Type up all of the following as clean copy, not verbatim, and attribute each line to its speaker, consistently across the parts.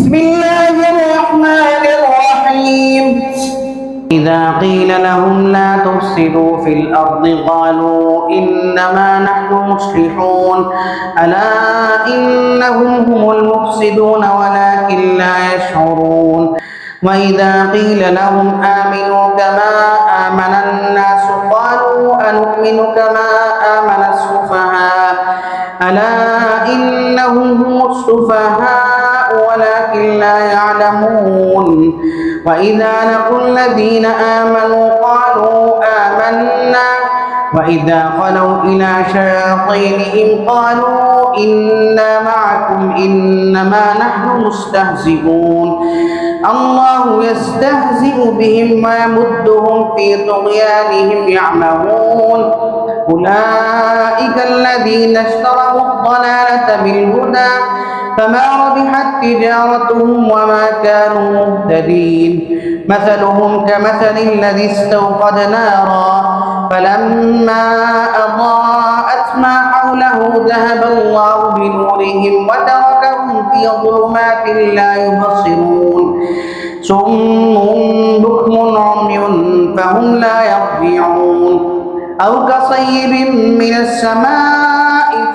Speaker 1: بسم الله الرحمن الرحيم إذا قيل لهم لا تفسدوا في الأرض قالوا إنما نحن مصلحون ألا إنهم هم المفسدون ولكن لا يشعرون وإذا قيل لهم آمنوا كما آمن الناس قالوا أنؤمن كما آمن السفهاء ألا إنهم هم السفهاء ولكن لا يعلمون وإذا لقوا الذين آمنوا قالوا آمنا وإذا خلوا إلى شياطينهم قالوا إنا معكم إنما نحن مستهزئون الله يستهزئ بهم ويمدهم في طغيانهم يعمهون أولئك الذين اشتروا الضلالة بالهدى فما ربحت تجارتهم وما كانوا مهتدين مثلهم كمثل الذي استوقد نارا فلما أضاءت ما حوله ذهب الله بنورهم وتركهم في ظلمات لا يبصرون صم بكم عمي فهم لا يرجعون أو كصيب من السماء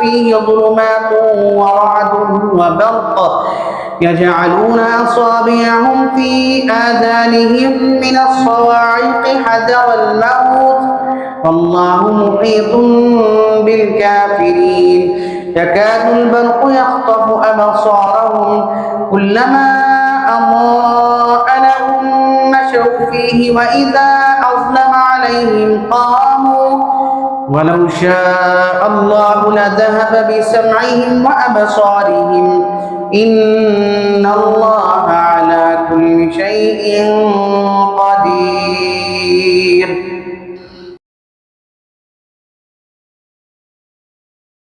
Speaker 1: فيه ظلمات ورعد وبرق يجعلون أصابعهم في آذانهم من الصواعق حذر الموت والله محيط بالكافرين يكاد البرق يخطف أبصارهم كلما أضاء لهم مشوا فيه وإذا أظلم عليهم قاموا ولو شاء الله لذهب بسمعهم وأبصارهم إن الله على كل شيء